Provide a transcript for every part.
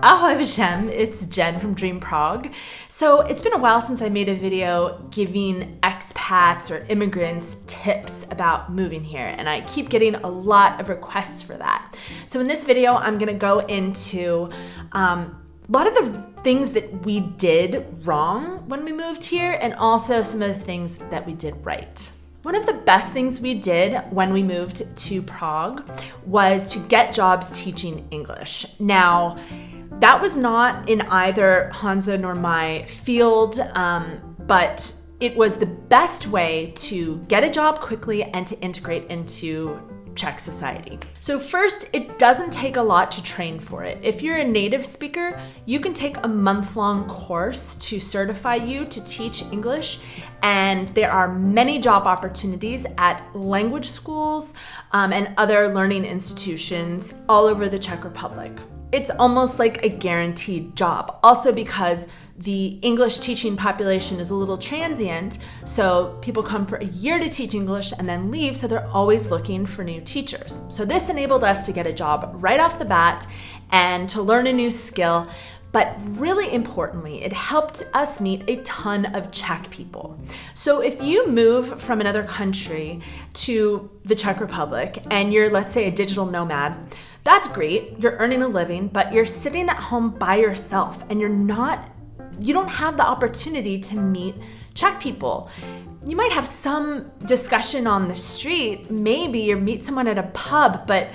Ahoy Hashem, it's Jen from Dream Prague. So it's been a while since I made a video giving expats or immigrants tips about moving here, and I keep getting a lot of requests for that. So in this video, I'm gonna go into a lot of the things that we did wrong when we moved here, and also some of the things that we did right. One of the best things we did when we moved to Prague was to get jobs teaching English. Now, that was not in either Hansa nor my field, but it was the best way to get a job quickly and to integrate into Czech society. So first, it doesn't take a lot to train for it. If you're a native speaker, you can take a month-long course to certify you to teach English, and there are many job opportunities at language schools and other learning institutions all over the Czech Republic. It's almost like a guaranteed job, also because the English teaching population is a little transient, so people come for a year to teach English and then leave, so they're always looking for new teachers. So this enabled us to get a job right off the bat and to learn a new skill, but really importantly, it helped us meet a ton of Czech people. So if you move from another country to the Czech Republic and you're, let's say, a digital nomad, that's great, you're earning a living, but you're sitting at home by yourself and you don't have the opportunity to meet Czech people. You might have some discussion on the street, maybe, or meet someone at a pub, but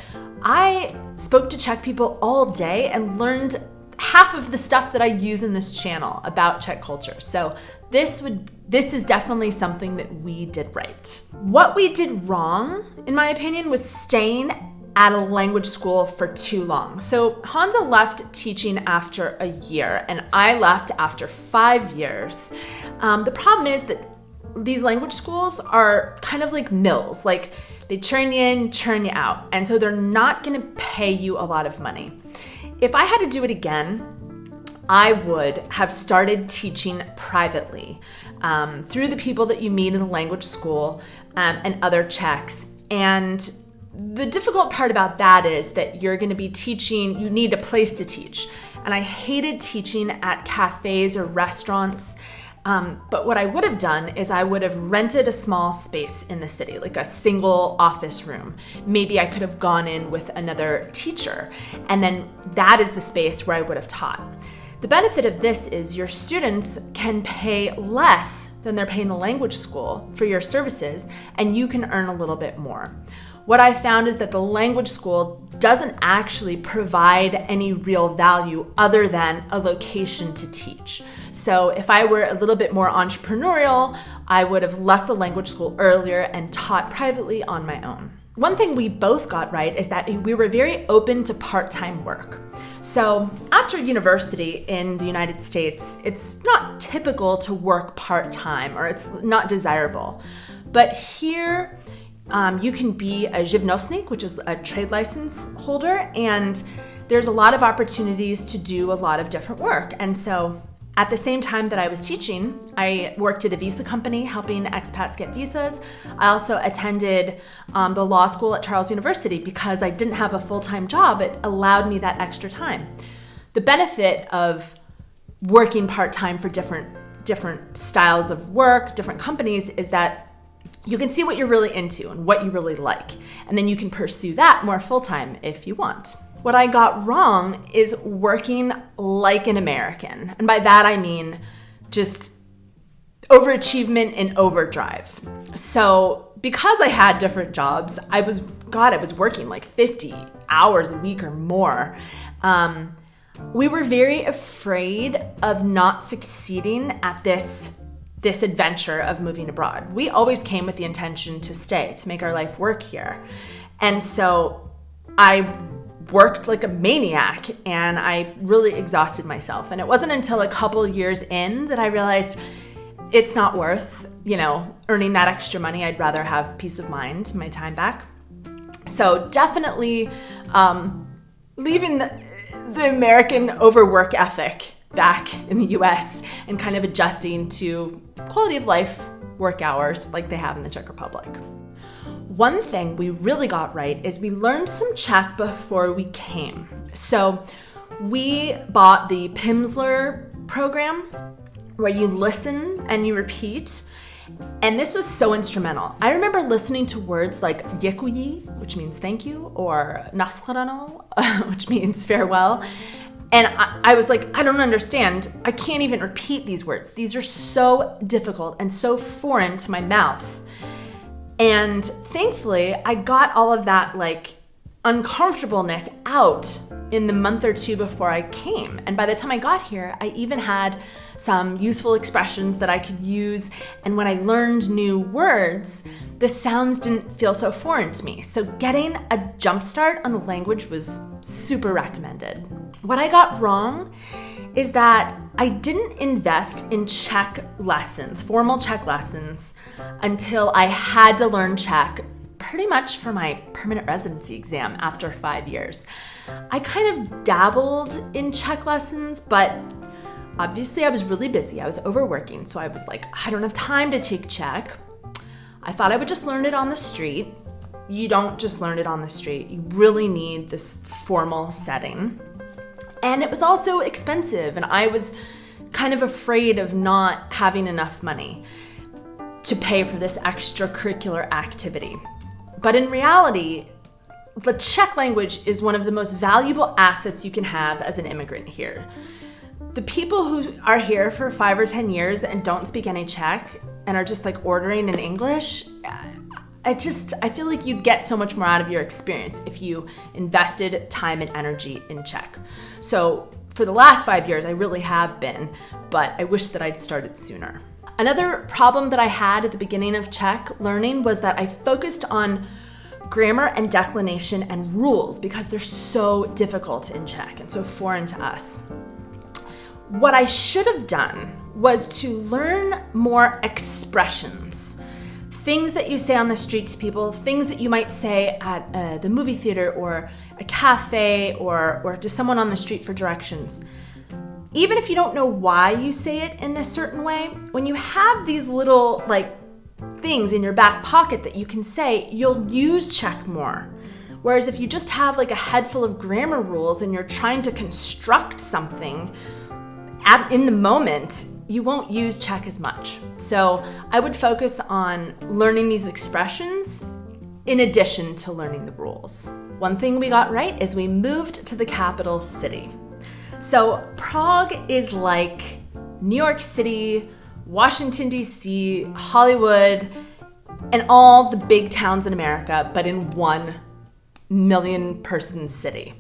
I spoke to Czech people all day and learned half of the stuff that I use in this channel about Czech culture. So this is definitely something that we did right. What we did wrong, in my opinion, was staying at a language school for too long. So Hansa left teaching after a year, and I left after 5 years. The problem is that these language schools are kind of like mills. Like, they churn you in, churn you out, and so they're not gonna pay you a lot of money. If I had to do it again, I would have started teaching privately through the people that you meet in the language school and other Czechs. And the difficult part about that is that you're going to be teaching, you need a place to teach. And I hated teaching at cafes or restaurants. But what I would have done is I would have rented a small space in the city, like a single office room. Maybe I could have gone in with another teacher, and then that is the space where I would have taught. The benefit of this is your students can pay less than they're paying the language school for your services, and you can earn a little bit more. What I found is that the language school doesn't actually provide any real value other than a location to teach. So if I were a little bit more entrepreneurial, I would have left the language school earlier and taught privately on my own. One thing we both got right is that we were very open to part-time work. So after university in the United States, it's not typical to work part-time, or it's not desirable. But here, you can be a živnostník, which is a trade license holder, and there's a lot of opportunities to do a lot of different work. And so at the same time that I was teaching, I worked at a visa company helping expats get visas. I also attended the law school at Charles University because I didn't have a full-time job. It allowed me that extra time. The benefit of working part-time for different styles of work, different companies, is that you can see what you're really into and what you really like, and then you can pursue that more full-time if you want. What I got wrong is working like an American, and by that I mean just overachievement and overdrive. So because I had different jobs, I was working like 50 hours a week or more. We were very afraid of not succeeding at this adventure of moving abroad. We always came with the intention to stay, to make our life work here. And so I worked like a maniac, and I really exhausted myself. And it wasn't until a couple years in that I realized it's not worth, earning that extra money. I'd rather have peace of mind, my time back. So definitely leaving the American overwork ethic back in the US and kind of adjusting to quality of life work hours like they have in the Czech Republic. One thing we really got right is we learned some Czech before we came. So we bought the Pimsleur program where you listen and you repeat. And this was so instrumental. I remember listening to words like děkuji, which means thank you, or nashledanou, which means farewell. And I was like, I don't understand. I can't even repeat these words. These are so difficult and so foreign to my mouth. And thankfully, I got all of that like uncomfortableness out in the month or two before I came. And by the time I got here, I even had some useful expressions that I could use. And when I learned new words, the sounds didn't feel so foreign to me. So getting a jump start on the language was super recommended. What I got wrong is that I didn't invest in Czech lessons, formal Czech lessons, until I had to learn Czech pretty much for my permanent residency exam after 5 years. I kind of dabbled in Czech lessons, but obviously I was really busy. I was overworking, so I was like, I don't have time to take Czech. I thought I would just learn it on the street. You don't just learn it on the street. You really need this formal setting. And it was also expensive, and I was kind of afraid of not having enough money to pay for this extracurricular activity. But in reality, the Czech language is one of the most valuable assets you can have as an immigrant here. The people who are here for 5 or 10 years and don't speak any Czech and are just like ordering in English, I feel like you'd get so much more out of your experience if you invested time and energy in Czech. So for the last 5 years, I really have been, but I wish that I'd started sooner. Another problem that I had at the beginning of Czech learning was that I focused on grammar and declination and rules because they're so difficult in Czech and so foreign to us. What I should have done was to learn more expressions, things that you say on the street to people, things that you might say at the movie theater or a cafe or to someone on the street for directions. Even if you don't know why you say it in a certain way, when you have these little like things in your back pocket that you can say, you'll use Czech more. Whereas if you just have like a head full of grammar rules and you're trying to construct something in the moment, you won't use Czech as much. So I would focus on learning these expressions in addition to learning the rules. One thing we got right is we moved to the capital city. So Prague is like New York City, Washington, D.C., Hollywood, and all the big towns in America, but in 1 million person city.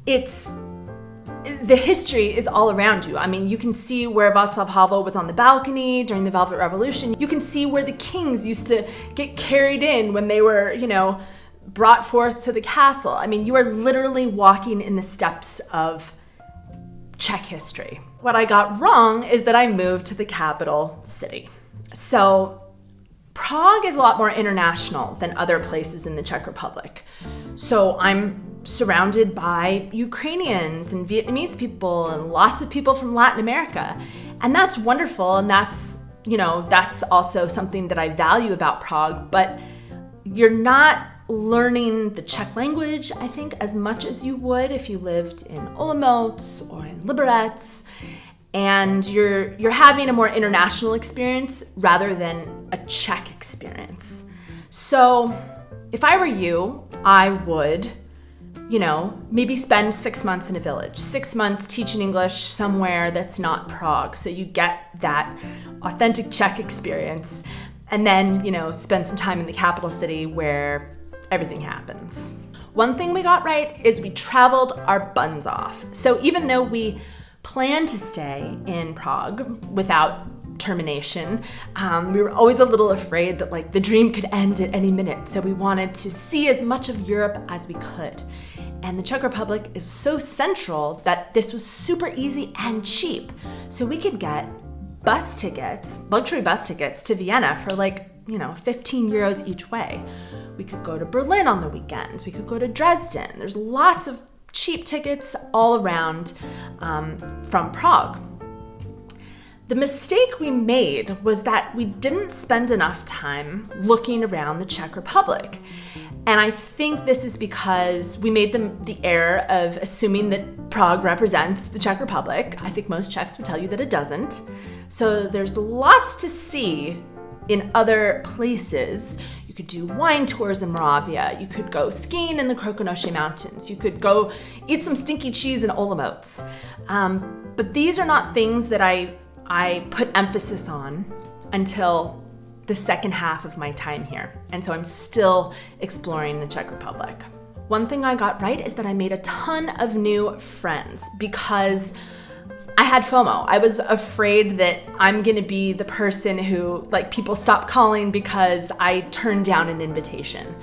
The history is all around you. I mean, you can see where Václav Havel was on the balcony during the Velvet Revolution. You can see where the kings used to get carried in when they were, brought forth to the castle. I mean, you are literally walking in the steps of Czech history. What I got wrong is that I moved to the capital city. So Prague is a lot more international than other places in the Czech Republic. So I'm surrounded by Ukrainians and Vietnamese people and lots of people from Latin America. And that's wonderful. And that's also something that I value about Prague, but you're not learning the Czech language, I think, as much as you would if you lived in Olomouc or in Liberec, and you're having a more international experience rather than a Czech experience. So if I were you, I would, maybe spend 6 months in a village, 6 months teaching English somewhere that's not Prague, so you get that authentic Czech experience, and then, spend some time in the capital city where everything happens. One thing we got right is we traveled our buns off. So even though we planned to stay in Prague without termination, we were always a little afraid that the dream could end at any minute. So we wanted to see as much of Europe as we could. And the Czech Republic is so central that this was super easy and cheap. So we could get bus tickets, luxury bus tickets to Vienna for 15 euros each way. We could go to Berlin on the weekends. We could go to Dresden. There's lots of cheap tickets all around from Prague. The mistake we made was that we didn't spend enough time looking around the Czech Republic. And I think this is because we made the error of assuming that Prague represents the Czech Republic. I think most Czechs would tell you that it doesn't. So there's lots to see in other places. You could do wine tours in Moravia. You could go skiing in the Krkonoše Mountains. You could go eat some stinky cheese in Olomouc. But these are not things that I put emphasis on until the second half of my time here. And so I'm still exploring the Czech Republic. One thing I got right is that I made a ton of new friends because I had FOMO. I was afraid that I'm gonna be the person who, like, people stop calling because I turned down an invitation.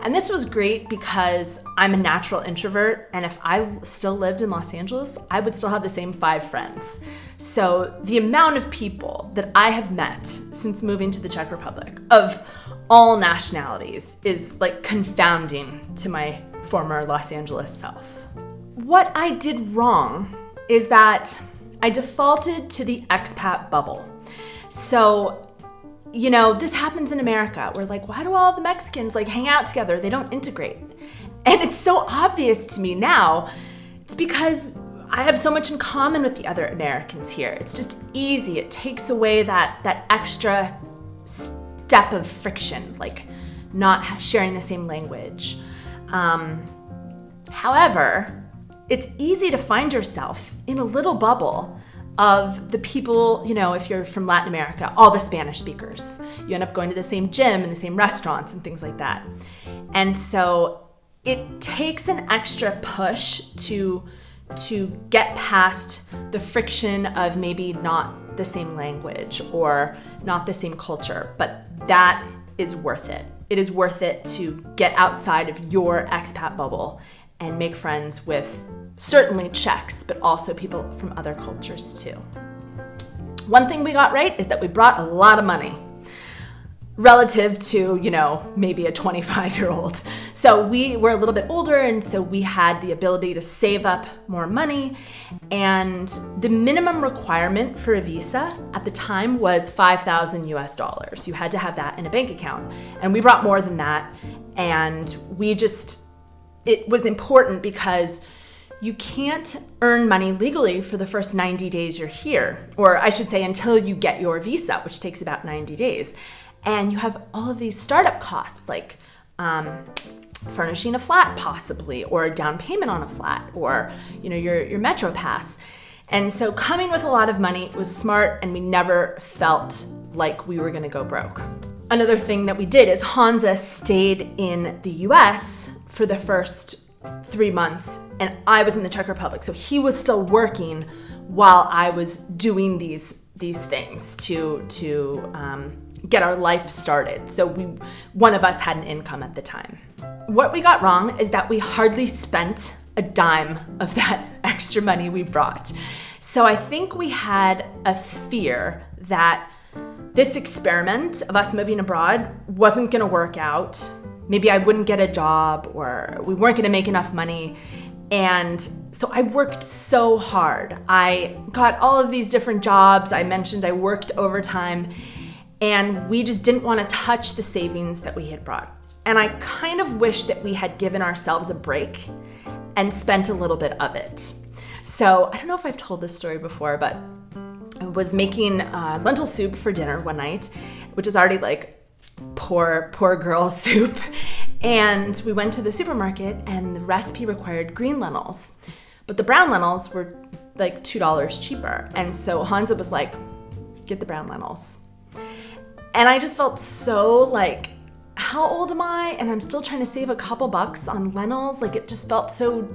And this was great because I'm a natural introvert, and if I still lived in Los Angeles, I would still have the same 5 friends. So the amount of people that I have met since moving to the Czech Republic of all nationalities is like confounding to my former Los Angeles self. What I did wrong is that I defaulted to the expat bubble. So, you know, this happens in America. We're like, why do all the Mexicans like hang out together? They don't integrate. And it's so obvious to me now. It's because I have so much in common with the other Americans here. It's just easy. It takes away that extra step of friction, like not sharing the same language. However, it's easy to find yourself in a little bubble of the people, you know, if you're from Latin America, all the Spanish speakers. You end up going to the same gym and the same restaurants and things like that. And so it takes an extra push to get past the friction of maybe not the same language or not the same culture, but that is worth it. It is worth it to get outside of your expat bubble and make friends with certainly Czechs, but also people from other cultures too. One thing we got right is that we brought a lot of money relative to, you know, maybe a 25-year-old. So we were a little bit older, and so we had the ability to save up more money. And the minimum requirement for a visa at the time was $5,000 US. You had to have that in a bank account. And we brought more than that. And it was important because you can't earn money legally for the first 90 days you're here, or I should say until you get your visa, which takes about 90 days. And you have all of these startup costs, like furnishing a flat possibly, or a down payment on a flat, or you know your Metro Pass. And so coming with a lot of money was smart, and we never felt like we were gonna go broke. Another thing that we did is Hansa stayed in the US for the first 3 months, and I was in the Czech Republic. So he was still working while I was doing these things to get our life started. So one of us had an income at the time. What we got wrong is that we hardly spent a dime of that extra money we brought. So I think we had a fear that this experiment of us moving abroad wasn't gonna work out. Maybe I wouldn't get a job, or we weren't gonna make enough money. And so I worked so hard. I got all of these different jobs. I mentioned I worked overtime, and we just didn't want to touch the savings that we had brought. And I kind of wish that we had given ourselves a break and spent a little bit of it. So I don't know if I've told this story before, but I was making lentil soup for dinner one night, which is already like poor girl soup. And we went to the supermarket, and the recipe required green lentils, but the brown lentils were like $2 cheaper. And so Hansa was like, get the brown lentils. And I just felt so like, how old am I? And I'm still trying to save a couple bucks on lentils. Like, it just felt so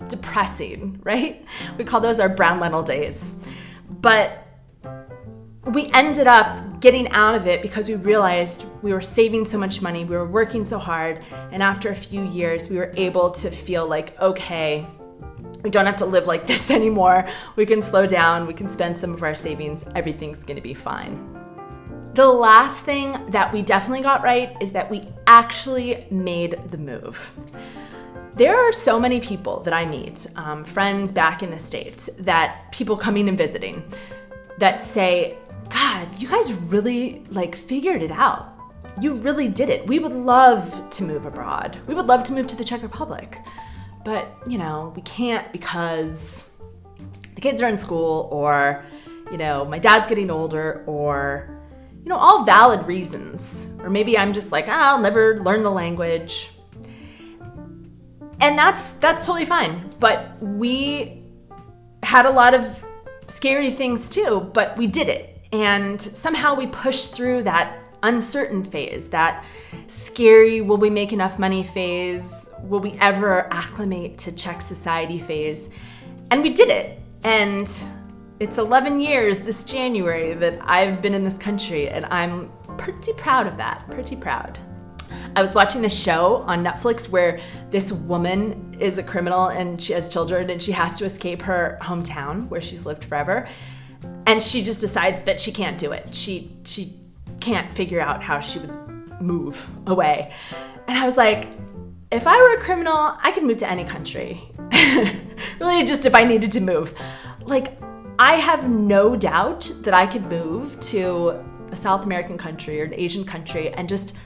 depressing, right? We call those our brown lentil days. But we ended up getting out of it because we realized we were saving so much money, we were working so hard, and after a few years, we were able to feel like, okay, we don't have to live like this anymore. We can slow down, we can spend some of our savings, everything's gonna be fine. The last thing that we definitely got right is that we actually made the move. There are so many people that I meet, friends back in the States, that people coming and visiting, that say, God, you guys really figured it out. You really did it. We would love to move abroad. We would love to move to the Czech Republic. But, we can't because the kids are in school, or, my dad's getting older, or, all valid reasons. Or maybe I'm just I'll never learn the language. And that's totally fine. But we had a lot of scary things too, but we did it. And somehow we pushed through that uncertain phase, that scary, will we make enough money phase, will we ever acclimate to Czech society phase, and we did it. And it's 11 years this January that I've been in this country, and I'm pretty proud of that, pretty proud. I was watching this show on Netflix where this woman is a criminal and she has children and she has to escape her hometown where she's lived forever, and she just decides that she can't do it. She can't figure out how she would move away. And I was like, if I were a criminal, I could move to any country. Really, just if I needed to move. I have no doubt that I could move to a South American country or an Asian country and just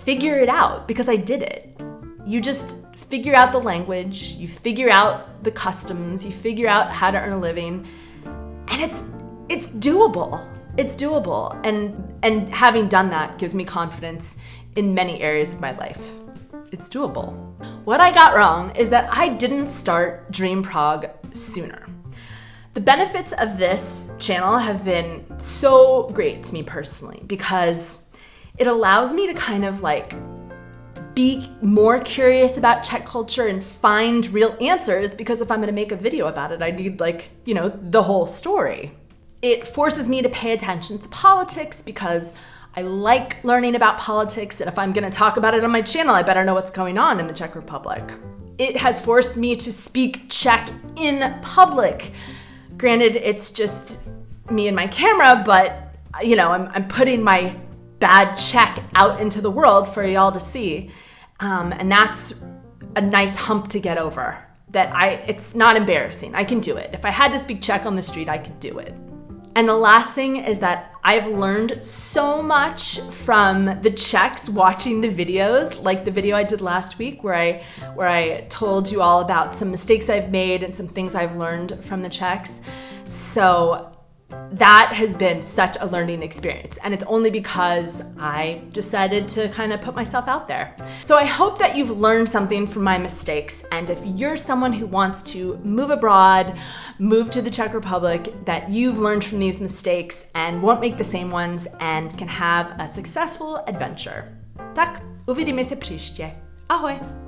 figure it out, because I did it. You just figure out the language, you figure out the customs, you figure out how to earn a living, and it's doable. It's doable. And having done that gives me confidence in many areas of my life. It's doable. What I got wrong is that I didn't start Dream Prague sooner. The benefits of this channel have been so great to me personally, because it allows me to kind of be more curious about Czech culture and find real answers, because if I'm going to make a video about it, I need the whole story. It forces me to pay attention to politics, because I like learning about politics, and if I'm going to talk about it on my channel, I better know what's going on in the Czech Republic. It has forced me to speak Czech in public. Granted, it's just me and my camera, but I'm putting my bad Czech out into the world for y'all to see. And that's a nice hump to get over. It's not embarrassing. I can do it. If I had to speak Czech on the street, I could do it. And the last thing is that I've learned so much from the Czechs watching the videos, like the video I did last week where I told you all about some mistakes I've made and some things I've learned from the Czechs. So that has been such a learning experience, and it's only because I decided to kind of put myself out there. So I hope that you've learned something from my mistakes, and if you're someone who wants to move abroad, move to the Czech Republic, that you've learned from these mistakes and won't make the same ones and can have a successful adventure. Tak, uvidíme se příště. Ahoj!